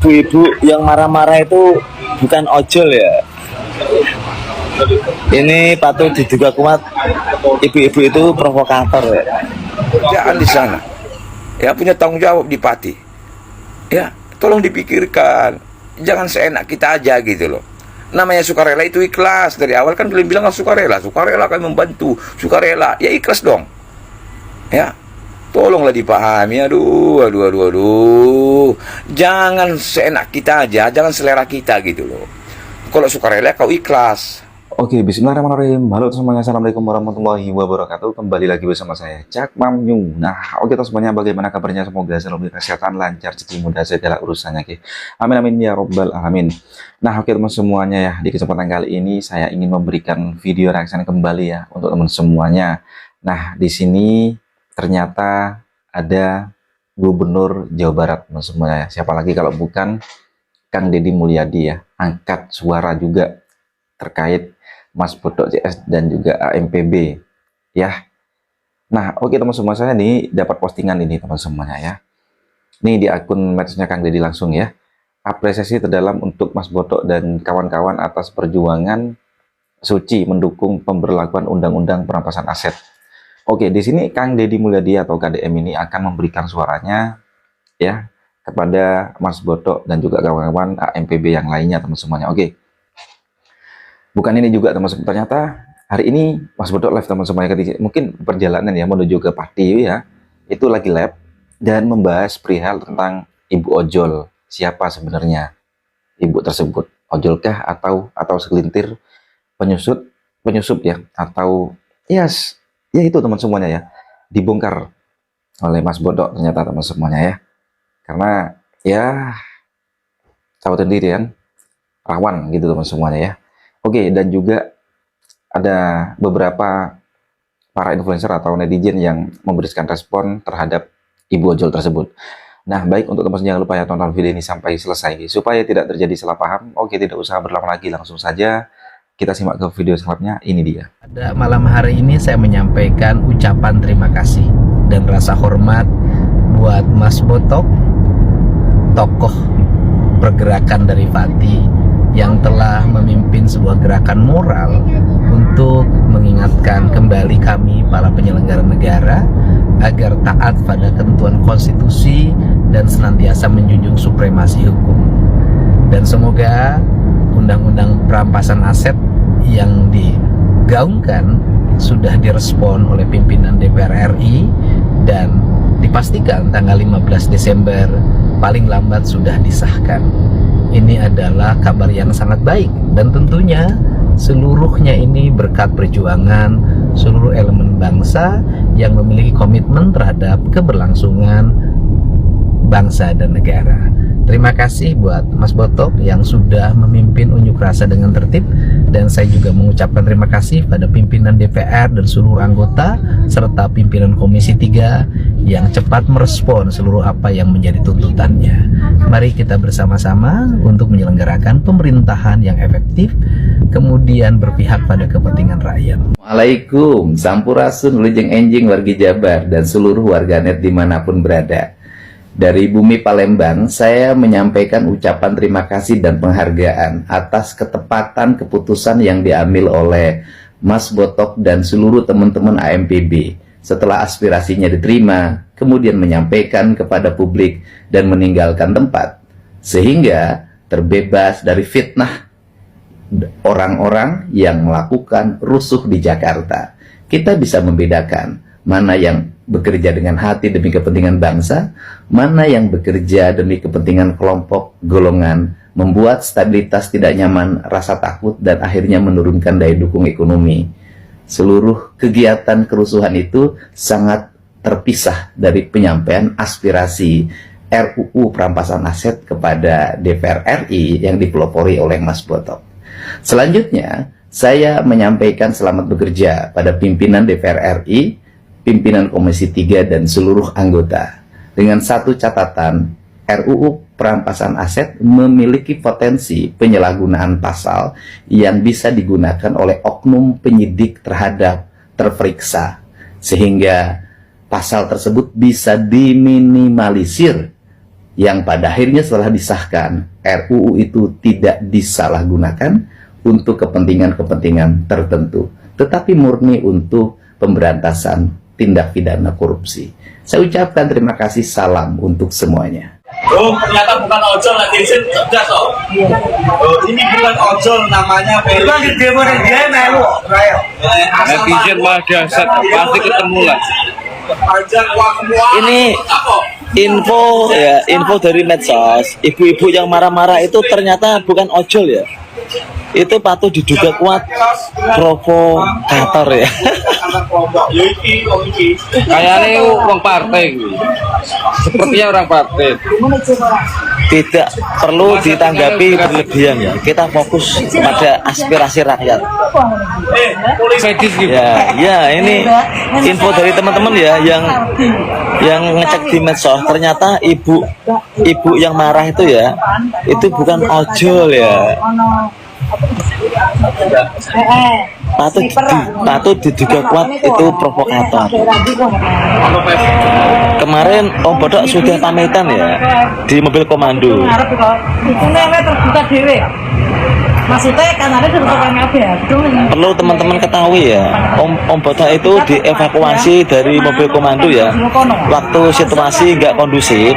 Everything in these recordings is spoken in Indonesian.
ibu-ibu yang marah-marah itu bukan ojol ya. Ini patut diduga kuat ibu-ibu itu provokator ya. Kerjaan di sana, ya punya tanggung jawab di Pati. Ya, tolong dipikirkan. Jangan seenak kita aja gitu loh. Namanya sukarela itu ikhlas. Dari awal kan kalian bilang sukarela kami membantu, sukarela, ya ikhlas dong. Ya, tolonglah dipahami. Aduh. Jangan seenak kita aja, jangan selera kita gitu loh. Kalau sukarela kau ikhlas. Oke, bismillahirrahmanirrahim. Halo semuanya, assalamualaikum warahmatullahi wabarakatuh. Kembali lagi bersama saya, Cak Mamnyu. Nah, oke semuanya, bagaimana kabarnya? Semoga selalu kesehatan, lancar, rezeki mudah segala urusannya. Oke. Amin amin ya robbal alamin. Nah, oke teman semuanya ya, di kesempatan kali ini saya ingin memberikan video reaction kembali ya untuk teman semuanya. Nah, di sini ternyata ada Gubernur Jawa Barat teman semuanya. Siapa lagi kalau bukan Kang Deddy Mulyadi ya, angkat suara juga terkait Mas Botok CS dan juga AMPB ya. Nah, oke teman semua, saya nih dapat postingan ini teman semuanya ya. Ini di akun medsosnya Kang Deddy langsung ya. Apresiasi terdalam untuk Mas Botok dan kawan-kawan atas perjuangan suci mendukung pemberlakuan Undang-Undang Perampasan Aset. Oke, di sini Kang Deddy Mulyadi atau KDM ini akan memberikan suaranya ya kepada Mas Botok dan juga kawan-kawan AMPB yang lainnya teman semuanya. Oke. Bukan ini juga teman-teman, ternyata hari ini Mas Botok live teman semuanya, ketika mungkin perjalanan ya menuju ke Pati ya, itu lagi live dan membahas perihal tentang ibu ojol. Siapa sebenarnya ibu tersebut? Ojolkah atau segelintir penyusup ya, atau yes, ya itu teman semuanya ya, dibongkar oleh Mas Botok ternyata teman semuanya ya. Karena ya tahu sendiri kan, rawan gitu teman semuanya ya. Oke, dan juga ada beberapa para influencer atau netizen yang memberikan respon terhadap ibu ojol tersebut. Nah, baik, untuk teman-teman jangan lupa ya tonton video ini sampai selesai supaya tidak terjadi salah paham. Oke, tidak usah berlama lagi, langsung saja kita simak ke video selengkapnya. Ini dia. Pada malam hari ini saya menyampaikan ucapan terima kasih dan rasa hormat buat Mas Botok, tokoh pergerakan dari Pati yang telah memimpin sebuah gerakan moral untuk mengingatkan kembali kami para penyelenggara negara agar taat pada ketentuan konstitusi dan senantiasa menjunjung supremasi hukum. Dan semoga undang-undang perampasan aset yang digaungkan sudah direspon oleh pimpinan DPR RI dan dipastikan tanggal 15 Desember paling lambat sudah disahkan. Ini adalah kabar yang sangat baik dan tentunya seluruhnya ini berkat perjuangan seluruh elemen bangsa yang memiliki komitmen terhadap keberlangsungan bangsa dan negara. Terima kasih buat Mas Botok yang sudah memimpin unjuk rasa dengan tertib, dan saya juga mengucapkan terima kasih pada pimpinan DPR dan seluruh anggota serta pimpinan Komisi 3 yang cepat merespon seluruh apa yang menjadi tuntutannya. Mari kita bersama-sama untuk menyelenggarakan pemerintahan yang efektif, kemudian berpihak pada kepentingan rakyat. Waalaikumsalam, sampurasun, lujeng enjing wargi Jabar dan seluruh warganet dimanapun berada. Dari bumi Palembang, saya menyampaikan ucapan terima kasih dan penghargaan atas ketepatan keputusan yang diambil oleh Mas Botok dan seluruh teman-teman AMPB setelah aspirasinya diterima, kemudian menyampaikan kepada publik dan meninggalkan tempat, sehingga terbebas dari fitnah orang-orang yang melakukan rusuh di Jakarta. Kita bisa membedakan mana yang bekerja dengan hati demi kepentingan bangsa, mana yang bekerja demi kepentingan kelompok, golongan, membuat stabilitas tidak nyaman, rasa takut, dan akhirnya menurunkan daya dukung ekonomi. Seluruh kegiatan kerusuhan itu sangat terpisah dari penyampaian aspirasi RUU perampasan aset kepada DPR RI yang dipelopori oleh Mas Botok. Selanjutnya, saya menyampaikan selamat bekerja pada pimpinan DPR RI, pimpinan Komisi 3 dan seluruh anggota. Dengan satu catatan, RUU perampasan aset memiliki potensi penyalahgunaan pasal yang bisa digunakan oleh oknum penyidik terhadap terperiksa, sehingga pasal tersebut bisa diminimalisir yang pada akhirnya setelah disahkan, RUU itu tidak disalahgunakan untuk kepentingan-kepentingan tertentu, tetapi murni untuk pemberantasan tindak pidana korupsi. Saya ucapkan terima kasih, salam untuk semuanya. Oh, ternyata bukan ojol, netizen cerdas oh. Oh, ini bukan ojol, namanya bukan di demo dia melu. Netizen mah dasar pasti ketemu lah. Ini info dari medsos. Ibu-ibu yang marah-marah itu ternyata bukan ojol ya. Itu patut diduga kuat provokator ya. Kayaknya uang partai gitu. Sepertinya orang partai. Tidak perlu ditanggapi berlebihan ya. Kita fokus pada aspirasi rakyat. Medis gitu. Ya, ini info dari teman-teman ya yang ngecek di medsos. Ternyata ibu yang marah itu ya, itu bukan ojol ya. Patut diduga kuat itu provokator. Kemarin Om Bodok sudah pamitan ya di mobil komando. Maksudnya kanalnya Perlu teman-teman ketahui ya, Om Bodok itu dievakuasi dari mobil komando ya. Waktu situasi nggak kondusif,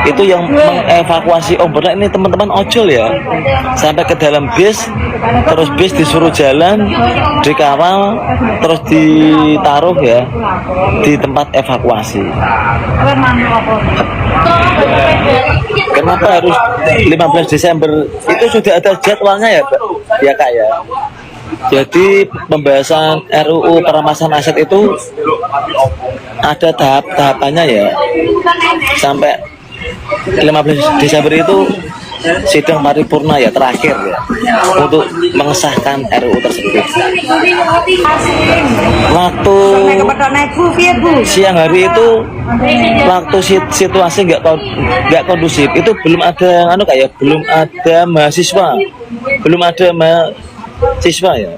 itu yang mengevakuasi Om Bodok ini teman-teman ojol ya. Sampai ke dalam bis, terus bis disuruh jalan, dikawal, terus ditaruh ya di tempat evakuasi. Kenapa harus 15 Desember? Itu sudah ada jadwalnya ya, ya Kak ya. Jadi pembahasan RUU perampasan aset itu ada tahapannya ya. Sampai 15 Desember itu sidang paripurna ya terakhir ya untuk mengesahkan RUU tersebut. Waktu siang hari itu, waktu situasi nggak kondusif, itu belum ada belum ada mahasiswa ya.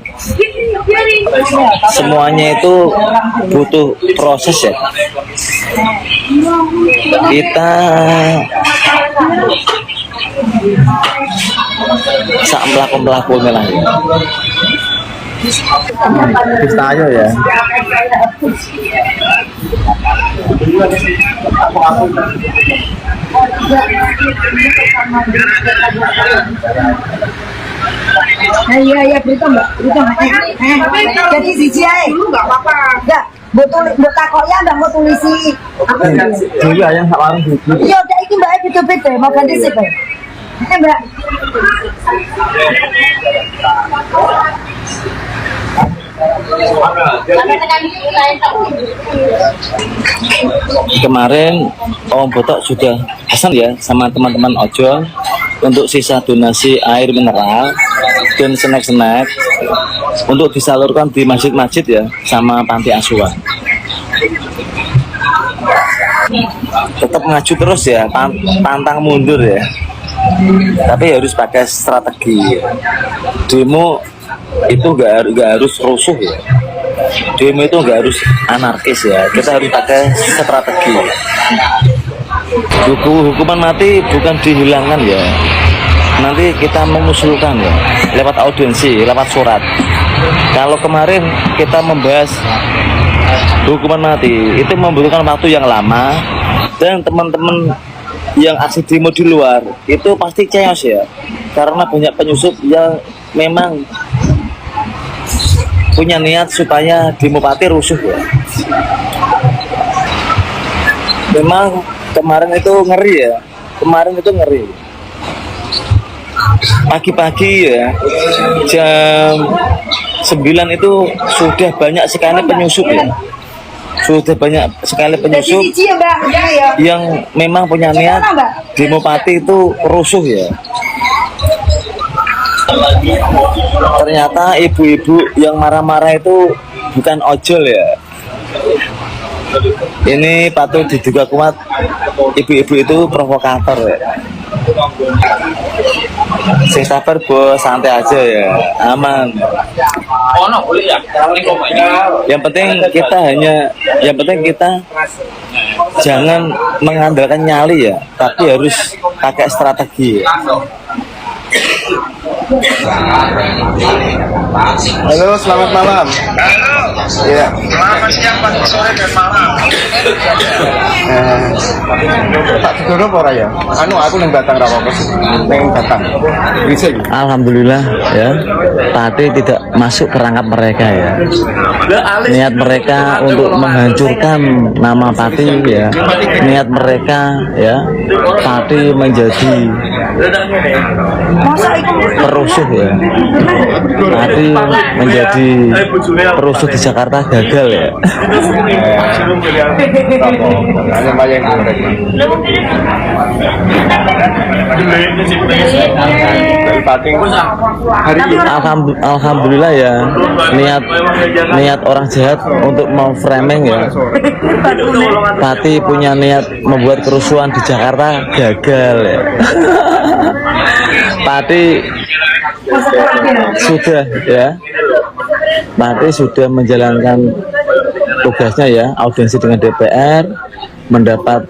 Semuanya itu butuh proses ya. Kita sak melaku lah ya. Kita aja ya. Iya berita mbak. Jadi siji ae. Enggak apa-apa. Enggak. Mbok takoki mbak mau tulisi. Iya yang sak warung gitu. Iya udah iki mbak beda-beda mau ganti sip. Mbak. Kemarin Om Botok sudah pesan ya sama teman-teman ojol untuk sisa donasi air mineral dan snack-snack untuk disalurkan di masjid-masjid ya sama panti asuhan. Tetap maju terus ya, pantang mundur ya. Tapi harus pakai strategi. Demo itu nggak harus rusuh ya. Demo itu nggak harus anarkis ya. Kita harus pakai strategi. Hukuman mati bukan dihilangkan ya. Nanti kita mengusulkan ya lewat audiensi, lewat surat. Kalau kemarin kita membahas hukuman mati, itu membutuhkan waktu yang lama dan teman-teman yang aksi demo di luar itu pasti chaos ya, karena banyak penyusup yang memang punya niat supaya demo partai rusuh ya. Memang kemarin itu ngeri ya, pagi-pagi ya jam 9 itu sudah banyak sekali penyusup ya. Sudah banyak sekali penyusup yang memang punya niat demo partai itu rusuh ya. Ternyata ibu-ibu yang marah-marah itu bukan ojol ya. Ini patut diduga kuat ibu-ibu itu provokator ya. Sing sabar bos, santai aja ya, aman. Oh, no, boleh ya. Yang penting kita jangan mengandalkan nyali ya, tapi harus pakai strategi. Halo, selamat malam. Iya. Selamat siang, pagi, sore, dan malam. Pak Sugoro apa ora ya? Anu aku nang Batang ra apa nang Batang. Bisa iki. Alhamdulillah ya, Pati tidak masuk perangkap mereka ya. Niat mereka untuk menghancurkan nama Pati ya. Niat mereka ya, Pati menjadi perusuh ya. Pati menjadi perusuh di Jakarta gagal ya. Hanya bayang Alhamdulillah ya, niat orang jahat untuk mau framing ya. Pati punya niat membuat kerusuhan di Jakarta gagal ya. Pati sudah ya, Pati sudah menjalankan tugasnya ya, audiensi dengan DPR, mendapat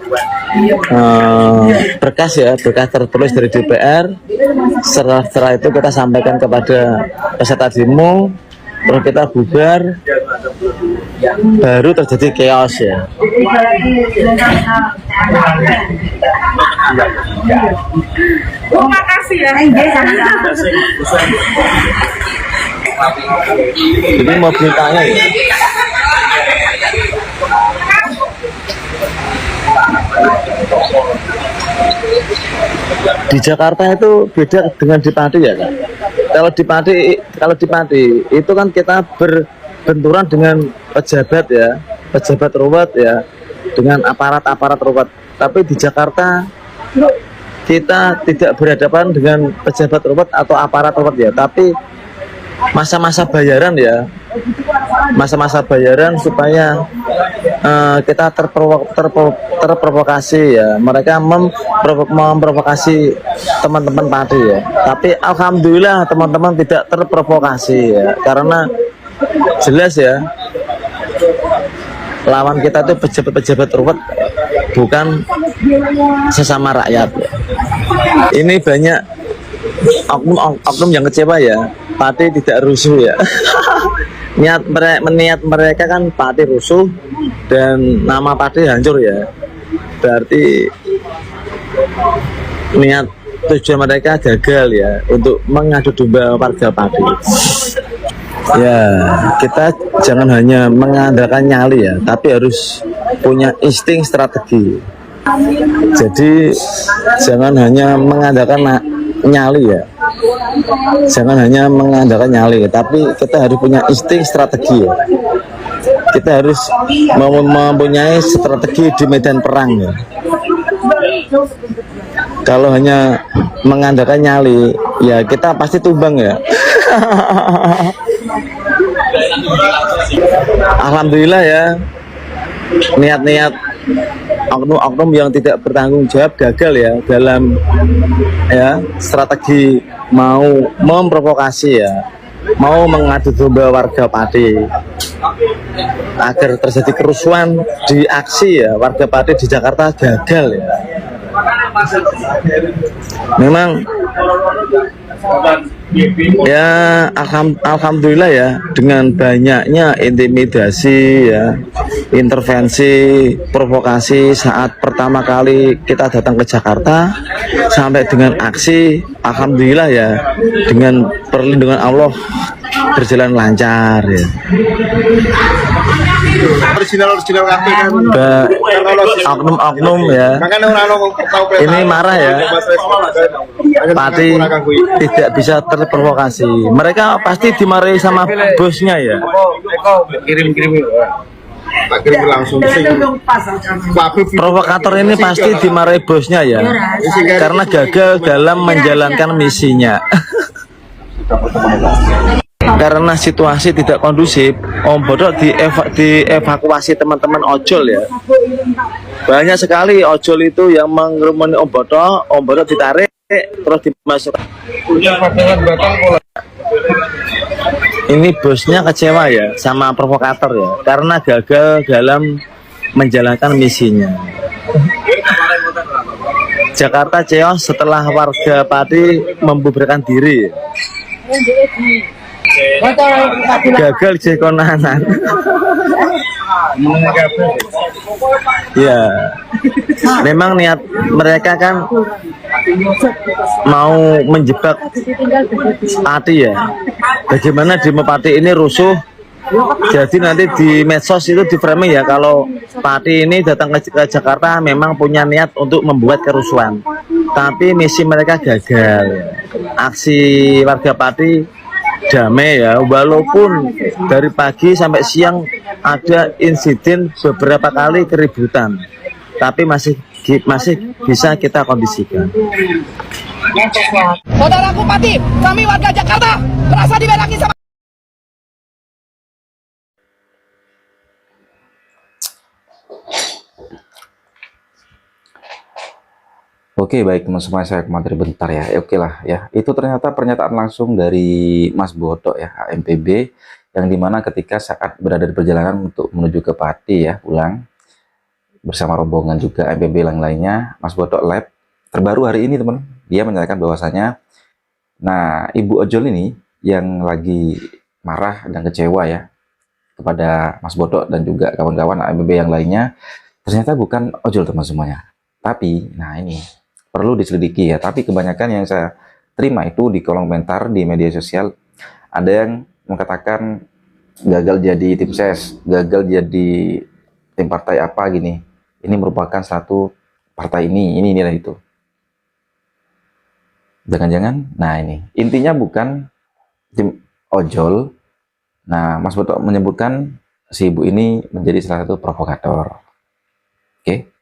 berkas ya, berkas tertulis dari DPR. Setelah itu kita sampaikan kepada peserta demo, terus kita bubar, baru terjadi chaos ya. Terima kasih ya. Jadi mau beritanya ya, di Jakarta itu beda dengan di Pati ya kan. Kalau di Pati itu kan kita berbenturan dengan pejabat ya, pejabat ruwet ya, dengan aparat ruwet. Tapi di Jakarta kita tidak berhadapan dengan pejabat ruwet atau aparat ruwet ya, tapi masa-masa bayaran ya, masa-masa bayaran supaya kita terprovokasi ya. Mereka memprovokasi teman-teman Pati ya, tapi alhamdulillah teman-teman tidak terprovokasi ya, karena jelas ya, lawan kita itu pejabat-pejabat ruwet, bukan sesama rakyat ya. Ini banyak oknum yang kecewa ya, Pati tidak rusuh ya. Niat mereka kan Pati rusuh dan nama Pati hancur ya. Berarti niat tujuan mereka gagal ya, untuk mengadu domba warga Pati. Ya, kita jangan hanya mengandalkan nyali ya, tapi harus punya insting strategi. Jadi jangan hanya mengandalkan nyali ya, jangan hanya mengandalkan nyali, tapi kita harus punya insting strategi ya. Kita harus mempunyai strategi di medan perang ya. Kalau hanya mengandalkan nyali ya, kita pasti tumbang ya. Alhamdulillah ya, niat-niat oknum-oknum yang tidak bertanggung jawab gagal ya dalam ya strategi mau memprovokasi ya, mau mengadu domba warga Pati agar terjadi kerusuhan di aksi ya warga Pati di Jakarta gagal ya. Memang ya alhamdulillah ya, dengan banyaknya intimidasi ya, intervensi, provokasi saat pertama kali kita datang ke Jakarta sampai dengan aksi, alhamdulillah ya, dengan perlindungan Allah berjalan lancar ya. Original kabeh kan. Oknum-oknum ya, Makanya ora ono tau ini marah ya. Pati tidak bisa terprovokasi. Mereka pasti dimarahi sama bosnya ya. Kirim-kirim. Tak kirim langsung sing. Provokator ini pasti dimarahi bosnya ya, karena gagal dalam menjalankan misinya. Karena situasi tidak kondusif, Om Bodo dievakuasi teman-teman ojol ya. Banyak sekali ojol itu yang mengerumuni Om Boto ditarik terus dimasukkan. Ini bosnya kecewa ya sama provokator ya, karena gagal dalam menjalankan misinya. Jakarta chaos setelah warga Pati membubarkan diri. Gagal jadi konangan. Ya, memang niat mereka kan mau menjebak Pati ya. Bagaimana demo Pati ini rusuh. Jadi nanti di medsos itu di framing ya, kalau Pati ini datang ke Jakarta memang punya niat untuk membuat kerusuhan, tapi misi mereka gagal. Aksi warga Pati damai ya, walaupun dari pagi sampai siang ada insiden beberapa kali keributan, tapi masih bisa kita kondisikan. Saudaraku Pati, kami warga Jakarta merasa dibelaki sama. Oke, baik teman-teman, saya komentari bentar ya. Oke lah ya. Itu ternyata pernyataan langsung dari Mas Boto ya, HMPB, yang dimana ketika saat berada di perjalanan untuk menuju ke Pati ya, pulang bersama rombongan juga HMPB yang lainnya, Mas Boto live terbaru hari ini teman. Dia menyatakan bahwasanya, nah Ibu ojol ini yang lagi marah dan kecewa ya kepada Mas Boto dan juga kawan-kawan HMPB yang lainnya, ternyata bukan ojol teman semuanya. Tapi, nah ini perlu diselidiki ya, tapi kebanyakan yang saya terima itu di kolom komentar di media sosial, ada yang mengatakan gagal jadi tim ses, gagal jadi tim partai apa gini, ini merupakan satu partai ini dan itu. Jangan-jangan, nah ini, intinya bukan tim ojol. Nah, Mas Boto menyebutkan si ibu ini menjadi salah satu provokator. Oke,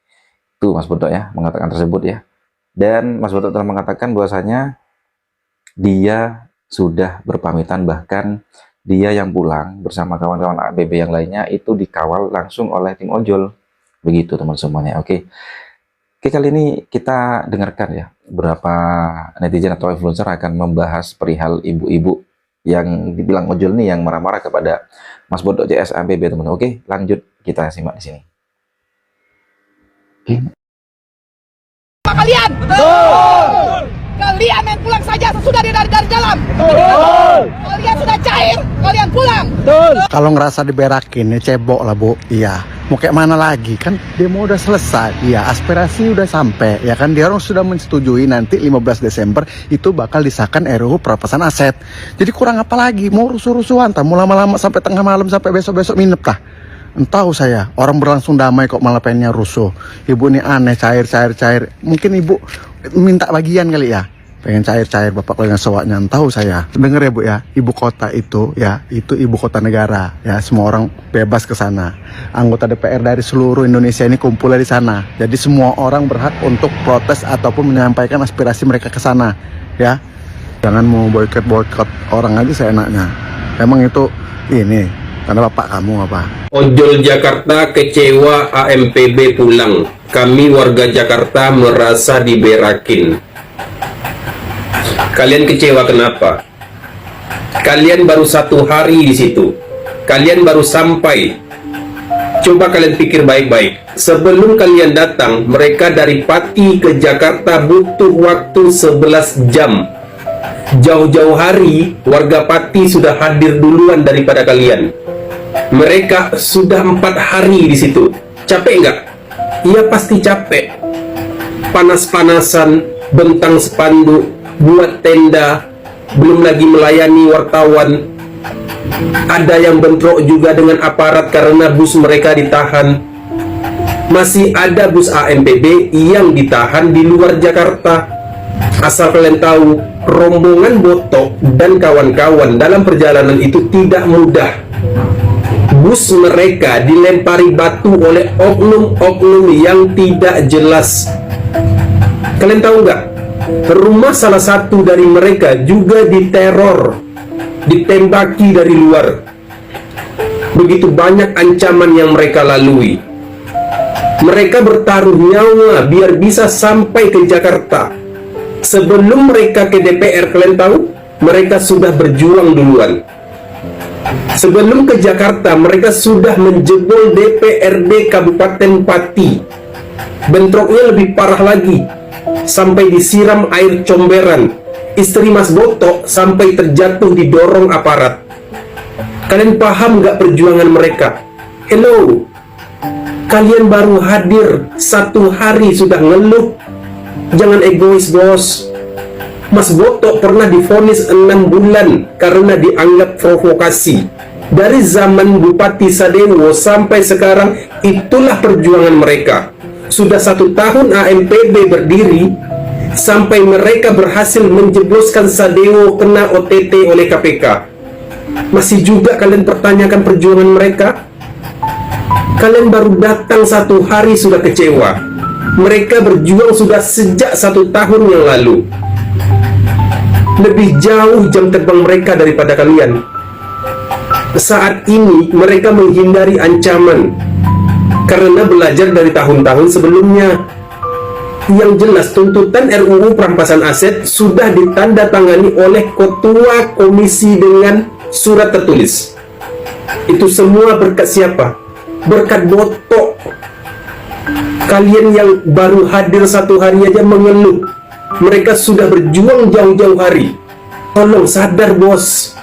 itu Mas Boto ya, mengatakan tersebut ya. Dan Mas Boto telah mengatakan bahwasanya dia sudah berpamitan, bahkan dia yang pulang bersama kawan-kawan ABB yang lainnya itu dikawal langsung oleh tim ojol. Begitu teman semuanya. Oke, kali ini kita dengarkan ya, beberapa netizen atau influencer akan membahas perihal ibu-ibu yang dibilang ojol nih, yang marah-marah kepada Mas Boto CS ABB teman. Oke, lanjut kita simak di sini. Kalian, kalian yang pulang saja sudah dari dalam. Kalian sudah cair, kalian pulang. Kalau ngerasa diberakin, ya cebok lah Bu. Iya, mau kayak mana lagi, kan demo udah selesai. Iya, aspirasi udah sampai, ya kan. Dia orang sudah menyetujui nanti 15 Desember itu bakal disahkan RUU perampasan aset. Jadi kurang apa lagi, mau rusuh-rusuhan, mau lama-lama sampai tengah malam, sampai besok-besok minep tah. Entah saya, orang berlangsung damai kok malah pengennya rusuh. Ibu ini aneh, cair. Mungkin ibu minta bagian kali ya, pengen cair, bapak pengen sewaknya. Entah saya, denger ya Bu ya, ibu kota itu ya, itu ibu kota negara ya, semua orang bebas ke sana. Anggota DPR dari seluruh Indonesia ini kumpulnya di sana. Jadi semua orang berhak untuk protes ataupun menyampaikan aspirasi mereka ke sana ya. Jangan mau boikot orang aja seenaknya. Emang itu ini karena bapak kamu apa? Ojol Jakarta kecewa HMPB pulang. Kami warga Jakarta merasa diberakin. Kalian kecewa kenapa? Kalian baru 1 hari di situ. Kalian baru sampai. Coba kalian pikir baik-baik. Sebelum kalian datang, mereka dari Pati ke Jakarta butuh waktu 11 jam. Jauh-jauh hari, warga Pati sudah hadir duluan daripada kalian. Mereka sudah 4 hari di situ. Capek nggak? Iya pasti capek. Panas-panasan, bentang spanduk, buat tenda, belum lagi melayani wartawan. Ada yang bentrok juga dengan aparat karena bus mereka ditahan. Masih ada bus AMPB yang ditahan di luar Jakarta. Asal kalian tahu, rombongan Boto dan kawan-kawan dalam perjalanan itu tidak mudah. Bus mereka dilempari batu oleh oknum-oknum yang tidak jelas. Kalian tahu nggak? Rumah salah satu dari mereka juga diteror, ditembaki dari luar. Begitu banyak ancaman yang mereka lalui. Mereka bertaruh nyawa biar bisa sampai ke Jakarta. Sebelum mereka ke DPR, kalian tahu, mereka sudah berjuang duluan. Sebelum ke Jakarta, mereka sudah menjebol DPRD Kabupaten Pati. Bentroknya lebih parah lagi, sampai disiram air comberan. Istri Mas Boto sampai terjatuh didorong aparat. Kalian paham gak perjuangan mereka? Hello, kalian baru hadir 1 hari sudah ngeluh. Jangan egois, bos. Mas Boto pernah divonis 6 bulan karena dianggap provokasi. Dari zaman Bupati Sadewo sampai sekarang, itulah perjuangan mereka. Sudah 1 tahun AMPB berdiri, sampai mereka berhasil menjebloskan Sadewo kena OTT oleh KPK. Masih juga kalian pertanyakan perjuangan mereka? Kalian baru datang 1 hari sudah kecewa. Mereka berjuang sudah sejak 1 tahun yang lalu. Lebih jauh jam terbang mereka daripada kalian. Saat ini mereka menghindari ancaman karena belajar dari tahun-tahun sebelumnya. Yang jelas, tuntutan RUU perampasan aset sudah ditandatangani oleh Ketua Komisi dengan surat tertulis. Itu semua berkat siapa? Berkat Boto. Kalian yang baru hadir 1 hari aja mengeluh. Mereka sudah berjuang jauh-jauh hari. Tolong sadar, bos.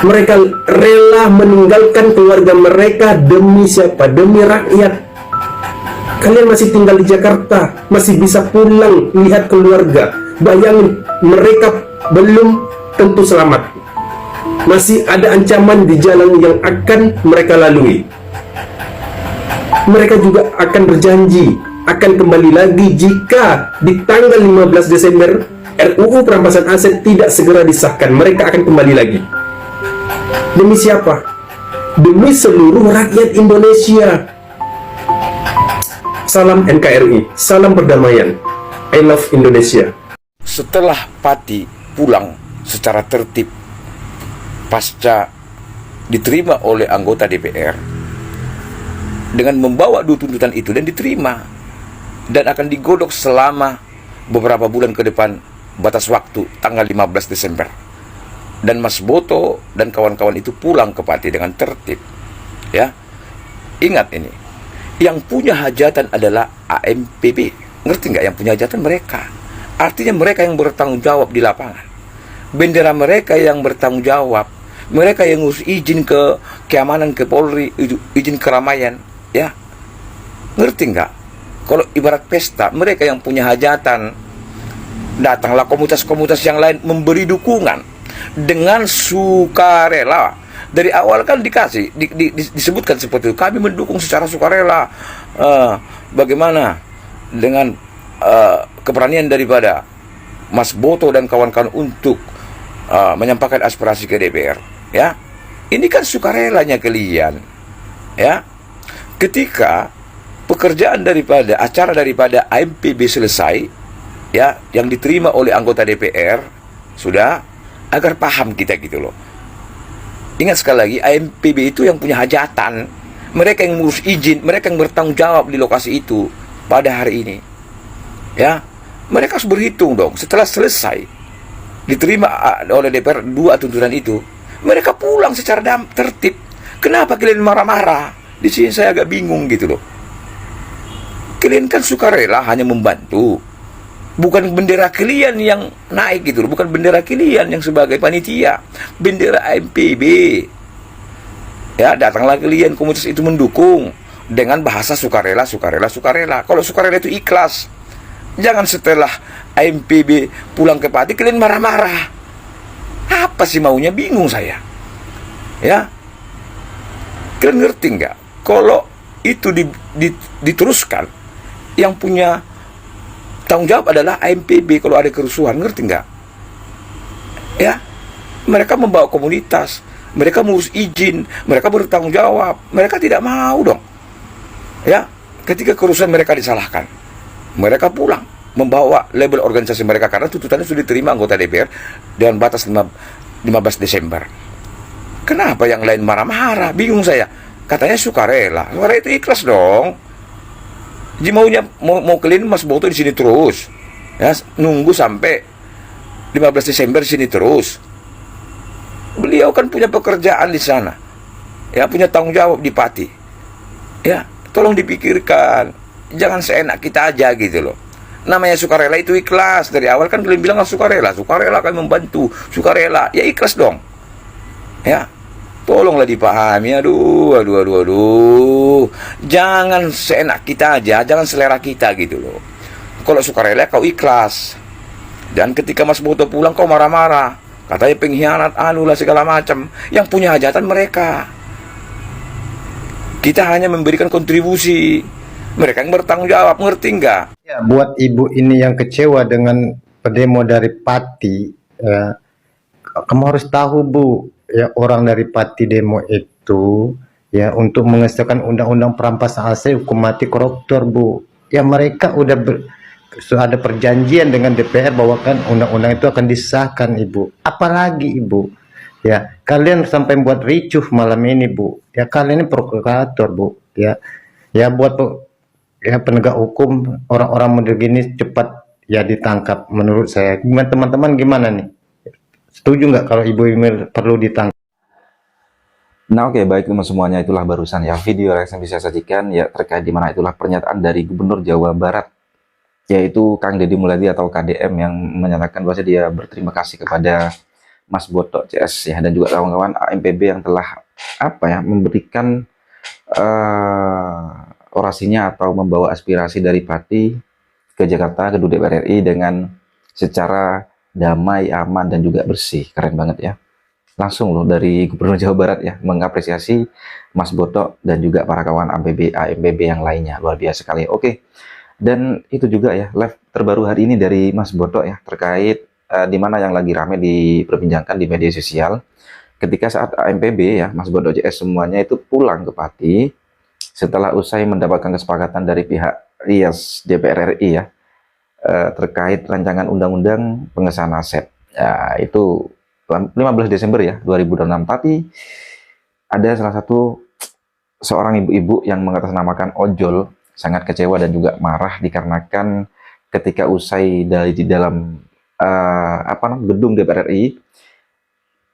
Mereka rela meninggalkan keluarga mereka demi siapa? Demi rakyat. Kalian masih tinggal di Jakarta, masih bisa pulang lihat keluarga. Bayangin, mereka belum tentu selamat. Masih ada ancaman di jalan yang akan mereka lalui. Mereka juga akan berjanji akan kembali lagi jika di tanggal 15 Desember RUU perampasan aset tidak segera disahkan. Mereka akan kembali lagi. Demi siapa? Demi seluruh rakyat Indonesia. Salam NKRI, salam perdamaian. I love Indonesia. Setelah Pati pulang secara tertib pasca diterima oleh anggota DPR dengan membawa 2 tuntutan itu dan diterima dan akan digodok selama beberapa bulan ke depan, batas waktu tanggal 15 Desember, dan Mas Boto dan kawan-kawan itu pulang ke Pati dengan tertib. Ya, ingat ini, yang punya hajatan adalah AMPB. Ngerti nggak? Yang punya hajatan mereka. Artinya mereka yang bertanggung jawab di lapangan. Bendera mereka yang bertanggung jawab. Mereka yang ngurus izin ke keamanan, ke Polri, izin keramaian. Ya, ngerti nggak? Kalau ibarat pesta, mereka yang punya hajatan. Datanglah komunitas-komunitas yang lain memberi dukungan dengan sukarela. Dari awal kan disebutkan seperti itu. Kami mendukung secara sukarela. Bagaimana dengan keberanian daripada Mas Boto dan kawan-kawan untuk menyampaikan aspirasi ke DPR? Ya, ini kan sukarelanya kalian. Ya, ketika pekerjaan daripada acara daripada AMPB selesai, ya, yang diterima oleh anggota DPR sudah, agar paham kita gitu loh. Ingat sekali lagi, AMPB itu yang punya hajatan, mereka yang ngurus izin, mereka yang bertanggung jawab di lokasi itu pada hari ini. Ya, mereka harus berhitung dong. Setelah selesai diterima oleh DPR 2 tuntutan itu, mereka pulang secara tertib. Kenapa kalian marah-marah? Di sini saya agak bingung gitu loh. Kalian kan sukarela hanya membantu. Bukan bendera kalian yang naik gitu loh. Bukan bendera kalian yang sebagai panitia. Bendera AMPB. Ya, datanglah kalian komunitas itu mendukung dengan bahasa sukarela, sukarela, sukarela. Kalau sukarela itu ikhlas. Jangan setelah AMPB pulang ke Pati kalian marah-marah. Apa sih maunya? Bingung saya. Ya, kalian ngerti nggak? Kalau itu diteruskan, yang punya tanggung jawab adalah AMPB kalau ada kerusuhan, ngerti nggak? Ya, mereka membawa komunitas, mereka mengurus izin, mereka bertanggung jawab, mereka tidak mau dong. Ya, ketika kerusuhan mereka disalahkan, mereka pulang membawa label organisasi mereka karena tuntutannya sudah diterima anggota DPR dengan batas 15 Desember. Kenapa yang lain marah-marah? Bingung saya. Katanya sukarela. Sukarela itu ikhlas dong. Jadi mau kalian Mas Boto di sini terus, ya nunggu sampai 15 Desember di sini terus. Beliau kan punya pekerjaan di sana, ya punya tanggung jawab di Pati. Ya, tolong dipikirkan, jangan seenak kita aja gitu loh. Namanya sukarela itu ikhlas. Dari awal kan kalian bilang sukarela kami membantu, sukarela, ya ikhlas dong. Ya, tolonglah dipahami. Aduh. Jangan seenak kita aja, jangan selera kita gitu loh. Kalau sukarela kau ikhlas. Dan ketika Mas Boto pulang kau marah-marah, katanya pengkhianat, lah segala macam. Yang punya hajatan mereka. Kita hanya memberikan kontribusi. Mereka yang bertanggung jawab, ngerti nggak? Ya, buat ibu ini yang kecewa dengan pendemo dari Pati, ya, kamu harus tahu Bu, ya orang dari Pati demo itu, ya untuk mengesahkan undang-undang perampasan aset, hukum mati koruptor Bu. Ya mereka sudah ada perjanjian dengan DPR bahwa kan undang-undang itu akan disahkan Ibu. Apalagi Ibu, ya kalian sampai buat ricuh malam ini Bu. Ya kalian ini provokator Bu. Ya buat penegak hukum, orang-orang model gini cepat ya ditangkap menurut saya. Teman-teman gimana nih? Setuju nggak kalau Ibu Email perlu ditangkap? Nah oke, baik teman semuanya, itulah barusan ya video yang bisa saya sajikan ya terkait dimana itulah pernyataan dari Gubernur Jawa Barat, yaitu Kang Deddy Mulyadi atau KDM, yang menyatakan bahwa dia berterima kasih kepada Mas Boto CS ya dan juga kawan-kawan AMPB yang telah memberikan orasinya atau membawa aspirasi dari Pati ke Jakarta, gedung DPR RI dengan secara damai, aman dan juga bersih. Keren banget ya. Langsung loh dari Gubernur Jawa Barat ya mengapresiasi Mas Boto dan juga para kawan AMPB yang lainnya. Luar biasa sekali. Oke. Dan itu juga ya live terbaru hari ini dari Mas Boto ya terkait di mana yang lagi rame diperbincangkan di media sosial ketika saat AMPB ya Mas Boto JS semuanya itu pulang ke Pati setelah usai mendapatkan kesepakatan dari pihak RIAS DPR RI ya terkait rancangan undang-undang pengesahan aset ya, itu 15 Desember ya 2006 Pati ada salah satu seorang ibu-ibu yang mengatasnamakan ojol sangat kecewa dan juga marah dikarenakan ketika usai di dalam gedung DPR RI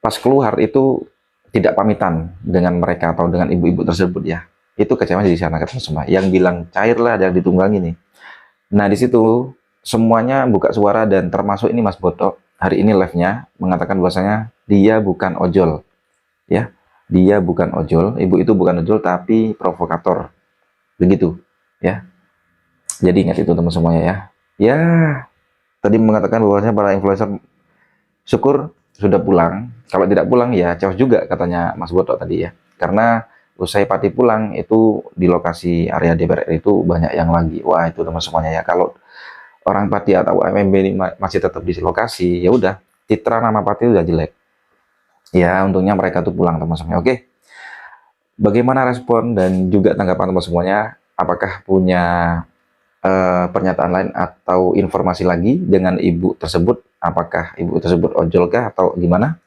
pas keluar itu tidak pamitan dengan mereka atau dengan ibu-ibu tersebut ya. Itu kecewa di sana kata semua. Yang bilang cair lah yang ditunggangi nih. Nah di situ semuanya buka suara dan termasuk ini Mas Boto hari ini live-nya mengatakan bahwasanya dia bukan ojol ya. Dia bukan ojol, ibu itu bukan ojol tapi provokator. Begitu ya. Jadi ingat itu teman semuanya ya. Ya, tadi mengatakan bahwasanya para influencer syukur sudah pulang. Kalau tidak pulang ya chaos juga katanya Mas Boto tadi ya. Karena usai Pati pulang itu di lokasi area DPR itu banyak yang lagi. Wah, itu teman semuanya ya. Kalau orang Pati atau AMB ini masih tetap di lokasi, ya udah citra nama Pati udah jelek. Ya, untungnya mereka tuh pulang teman semuanya. Oke. Bagaimana respon dan juga tanggapan teman semuanya? Apakah punya pernyataan lain atau informasi lagi dengan ibu tersebut? Apakah ibu tersebut ojol kah atau gimana?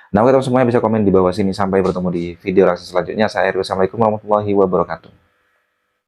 Nah, teman semuanya bisa komen di bawah sini. Sampai bertemu di video reaksi selanjutnya. Saya Heru. Assalamualaikum warahmatullahi wabarakatuh.